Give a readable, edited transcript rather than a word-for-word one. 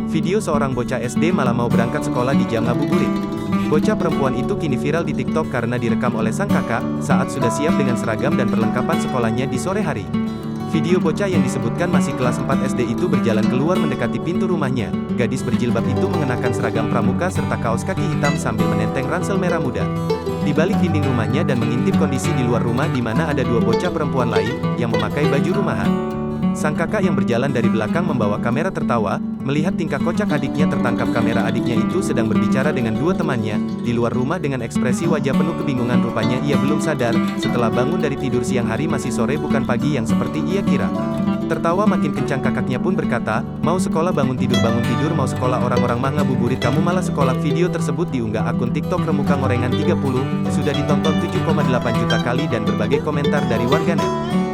Video seorang bocah SD malah mau berangkat sekolah di jam ngabuburit. Bocah perempuan itu kini viral di TikTok karena direkam oleh sang kakak, saat sudah siap dengan seragam dan perlengkapan sekolahnya di sore hari. Video bocah yang disebutkan masih kelas 4 SD itu berjalan keluar mendekati pintu rumahnya. Gadis berjilbab itu mengenakan seragam pramuka serta kaos kaki hitam sambil menenteng ransel merah muda. Di balik dinding rumahnya dan mengintip kondisi di luar rumah di mana ada dua bocah perempuan lain, yang memakai baju rumahan. Sang kakak yang berjalan dari belakang membawa kamera tertawa, melihat tingkah kocak adiknya tertangkap kamera adiknya itu sedang berbicara dengan dua temannya, di luar rumah dengan ekspresi wajah penuh kebingungan rupanya ia belum sadar, setelah bangun dari tidur siang hari masih sore bukan pagi yang seperti ia kira. Tertawa makin kencang kakaknya pun berkata, mau sekolah bangun tidur mau sekolah orang-orang mah ngabuburit kamu malah sekolah. Video tersebut diunggah akun TikTok Remuka Ngorengan 30, sudah ditonton 7,8 juta kali dan berbagai komentar dari warganet.